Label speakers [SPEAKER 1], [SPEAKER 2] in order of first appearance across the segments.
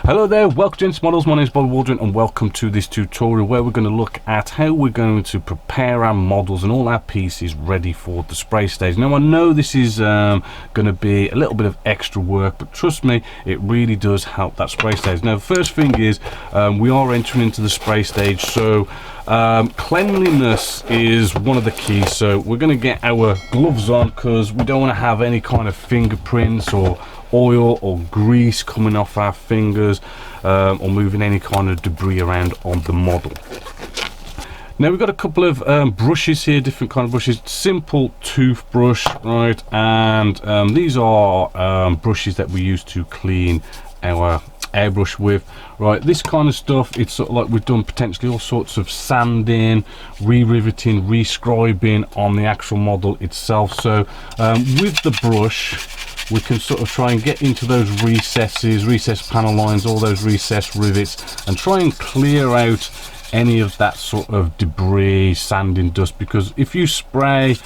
[SPEAKER 1] Hello there, welcome to Gents Models. My name is Bob Waldron and welcome to this tutorial where we're going to look at how we're going to prepare our models and all our pieces ready for the spray stage. Now I know this is going to be a little bit of extra work, but trust me, it really does help that spray stage. Now the first thing is we are entering into the spray stage, so cleanliness is one of the keys. So we're going to get our gloves on because we don't want to have any kind of fingerprints or oil or grease coming off our fingers or moving any kind of debris around on the model. Now we've got a couple of brushes here, different kind of brushes. Simple toothbrush, right, and these are brushes that we use to clean our airbrush with, right. This kind of stuff, it's sort of like we've done potentially all sorts of sanding, re-riveting, re-scribing on the actual model itself. So with the brush we can sort of try and get into those recesses, recess panel lines, all those recess rivets, and try and clear out any of that sort of debris, sanding dust, because if you spray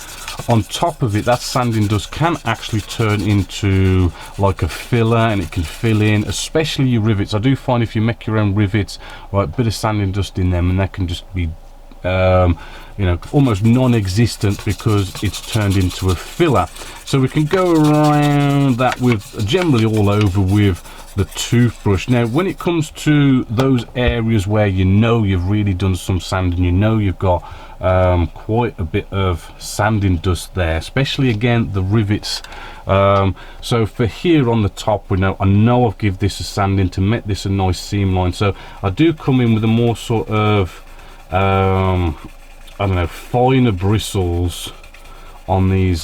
[SPEAKER 1] on top of it, that sanding dust can actually turn into like a filler and it can fill in, especially your rivets. I do find if you make your own rivets, right, a bit of sanding dust in them and that can just be you know, almost non-existent because it's turned into a filler. So we can go around that with generally all over with the toothbrush. Now when it comes to those areas where you know you've really done some sanding, you know you've got quite a bit of sanding dust there, especially again the rivets. So for here on the top, I know I've give this a sanding to make this a nice seam line. So I do come in with a more sort of I don't know, finer bristles on these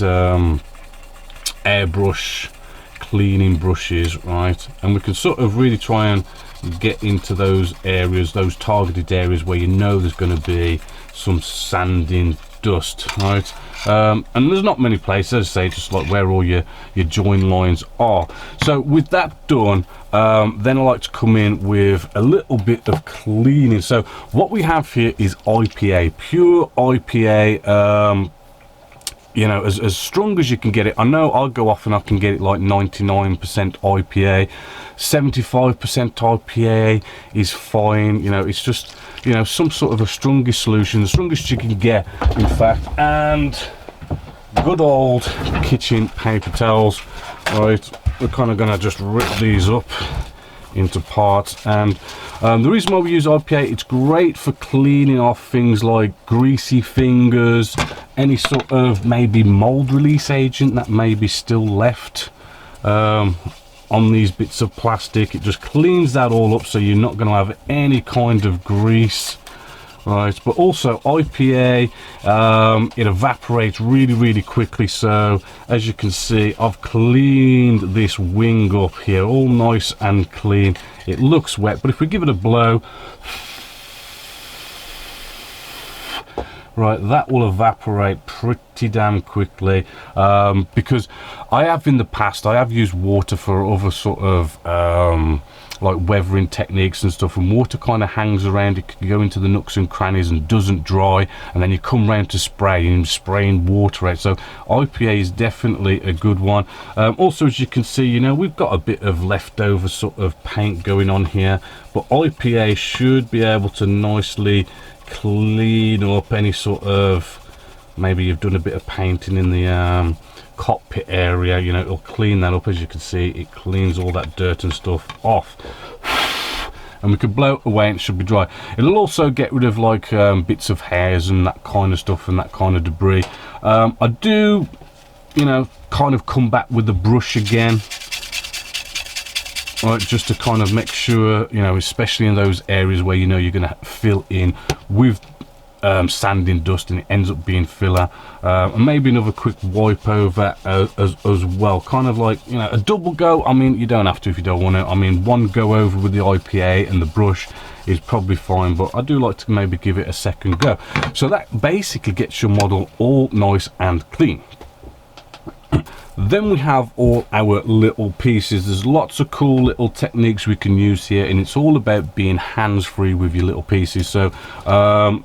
[SPEAKER 1] airbrush cleaning brushes, right, and we can sort of really try and get into those areas, those targeted areas where you know there's going to be some sanding dust, right. And there's not many places, as I say, just like where all your join lines are. So with that done, then I like to come in with a little bit of cleaning. So what we have here is IPA, pure IPA, you know, as strong as you can get it. I know I'll go off and I can get it like 99% IPA, 75% IPA is fine. You know, it's just, you know, some sort of a strongest solution, the strongest you can get, in fact. And good old kitchen paper towels, right, we're kind of gonna just rip these up into parts. And the reason why we use IPA, it's great for cleaning off things like greasy fingers, any sort of maybe mold release agent that may be still left on these bits of plastic. It just cleans that all up, so you're not going to have any kind of grease, right. But also IPA, it evaporates really quickly. So as you can see, I've cleaned this wing up here all nice and clean. It looks wet, but if we give it a blow, right, that will evaporate pretty damn quickly. Because I have in the past, I have used water for other sort of like weathering techniques and stuff, and water kind of hangs around, it can go into the nooks and crannies and doesn't dry, and then you come round to spray and spraying water out. So IPA is definitely a good one. Also, as you can see, you know, we've got a bit of leftover sort of paint going on here, but IPA should be able to nicely clean up any sort of, maybe you've done a bit of painting in the cockpit area, you know, it'll clean that up. As you can see, it cleans all that dirt and stuff off, and we can blow it away and it should be dry. It'll also get rid of like bits of hairs and that kind of stuff and that kind of debris. I do, you know, kind of come back with the brush again, right, just to kind of make sure, you know, especially in those areas where you know you're going to fill in with sanding dust and it ends up being filler, and maybe another quick wipe over as well, kind of like, you know, a double go. I mean, you don't have to if you don't want to. I mean, one go over with the IPA and the brush is probably fine, but I do like to maybe give it a second go. So that basically gets your model all nice and clean. Then we have all our little pieces. There's lots of cool little techniques we can use here, and it's all about being hands-free with your little pieces. So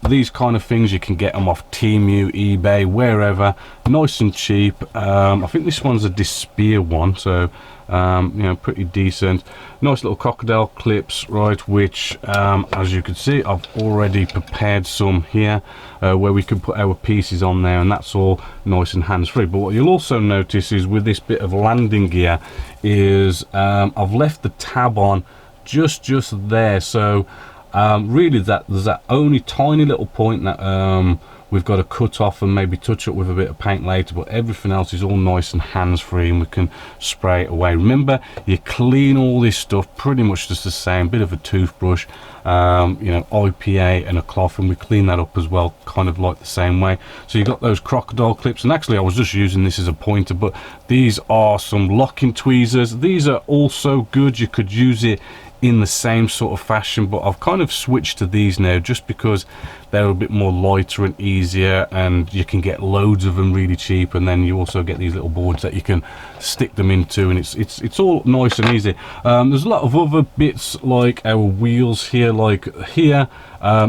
[SPEAKER 1] these kind of things, you can get them off Temu, eBay, wherever, nice and cheap. I think this one's a Despear one, so you know, pretty decent. Nice little crocodile clips, right, which as you can see, I've already prepared some here where we can put our pieces on there, and that's all nice and hands-free. But what you'll also notice is with this bit of landing gear is I've left the tab on just there, so really there's that only tiny little point that we've got to cut off and maybe touch up with a bit of paint later, but everything else is all nice and hands-free, and we can spray it away. Remember, you clean all this stuff pretty much just the same, bit of a toothbrush, you know, IPA and a cloth, and we clean that up as well, kind of like the same way. So you got those crocodile clips, and actually I was just using this as a pointer, but these are some locking tweezers. These are also good. You could use it in the same sort of fashion, but I've kind of switched to these now just because they're a bit more lighter and easier, and you can get loads of them really cheap, and then you also get these little boards that you can stick them into, and it's all nice and easy. There's a lot of other bits like our wheels here, like here.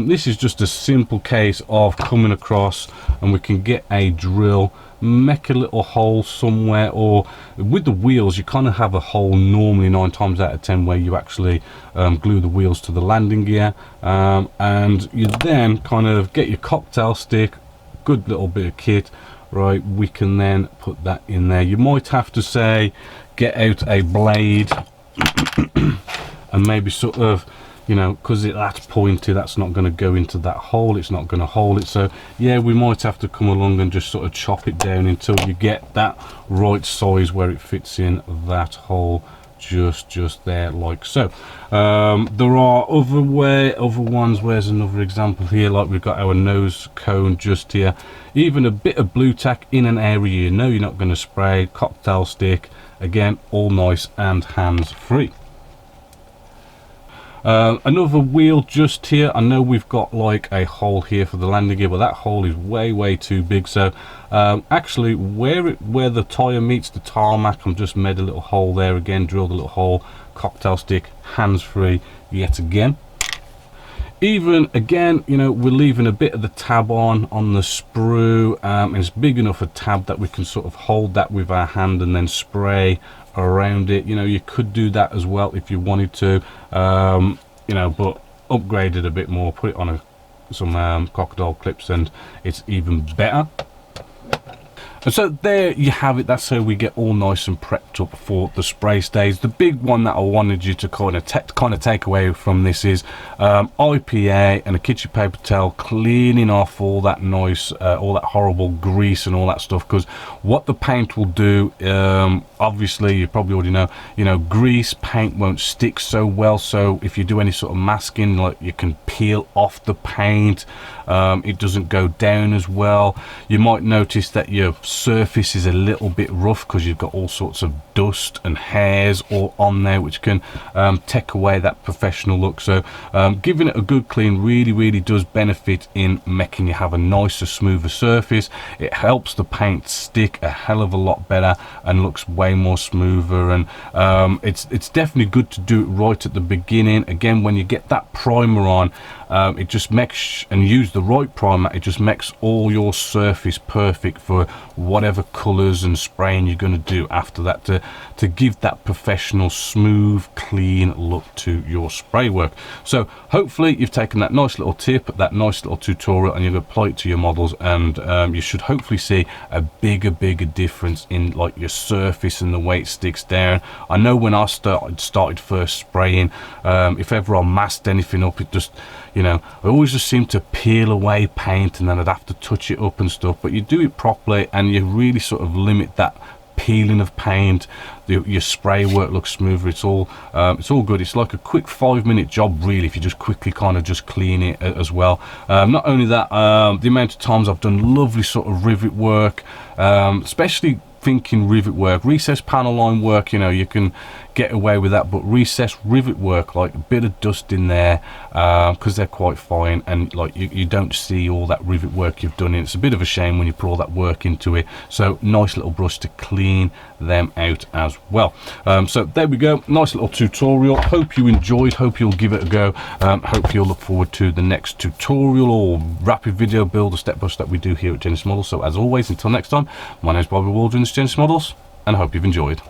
[SPEAKER 1] This is just a simple case of coming across, and we can get a drill, make a little hole somewhere, or with the wheels you kind of have a hole normally 9 times out of 10 where you actually glue the wheels to the landing gear, and you then kind of get your cocktail stick, good little bit of kit, right? We can then put that in there. You might have to say get out a blade and maybe sort of, you know, because that's pointy, that's not going to go into that hole, it's not going to hold it. So yeah, we might have to come along and just sort of chop it down until you get that right size where it fits in that hole, just there, like so. There are other ones. Where's another example here? Like we've got our nose cone just here, even a bit of blue tack in an area you know you're not going to spray, cocktail stick, again, all nice and hands free. Another wheel just here. I know we've got like a hole here for the landing gear, but that hole is way too big. So actually where the tire meets the tarmac, I'm just made a little hole there again, drilled a little hole, cocktail stick, hands free yet again. Even again, you know, we're leaving a bit of the tab on the sprue, and it's big enough a tab that we can sort of hold that with our hand and then spray around it. You know, you could do that as well if you wanted to, you know, but upgrade it a bit more, put it on some crocodile clips, and it's even better. And so there you have it. That's how we get all nice and prepped up for the spray stage. The big one that I wanted you to kind of take away from this is IPA and a kitchen paper towel, cleaning off all that noise, all that horrible grease and all that stuff. Because what the paint will do, obviously you probably already know, you know, grease paint won't stick so well. So if you do any sort of masking, like, you can peel off the paint. It doesn't go down as well. You might notice that your surface is a little bit rough because you've got all sorts of dust and hairs all on there, which can take away that professional look. So giving it a good clean really does benefit in making you have a nicer, smoother surface. It helps the paint stick a hell of a lot better and looks way more smoother, and it's definitely good to do it right at the beginning. Again, when you get that primer on, it just makes, and use the right primer, it just makes all your surface perfect for whatever colors and spraying you're going to do after that, to give that professional, smooth, clean look to your spray work. So hopefully you've taken that nice little tip, that nice little tutorial, and you've applied it to your models, and you should hopefully see a bigger difference in like your surface and the way it sticks down. I know when I started first spraying, if ever I masked anything up, it just, you know, I always just seem to peel away paint, and then I'd have to touch it up and stuff. But you do it properly and you really sort of limit that peeling of paint. Your spray work looks smoother. It's all good. It's like a quick 5-minute job really, if you just quickly kind of just clean it as well. Not only that, the amount of times I've done lovely sort of rivet work, especially thinking rivet work, recessed panel line work, you know, you can get away with that, but recessed rivet work, like a bit of dust in there, because they're quite fine, and like you don't see all that rivet work you've done in. It's a bit of a shame when you put all that work into it. So nice little brush to clean them out as well. So there we go, nice little tutorial. Hope you enjoyed, hope you'll give it a go. Hope you'll look forward to the next tutorial or rapid video build, or step by step we do here at Genesis Models. So as always, until next time, my name is Bobby Waldron, this is Genesis Models, and I hope you've enjoyed.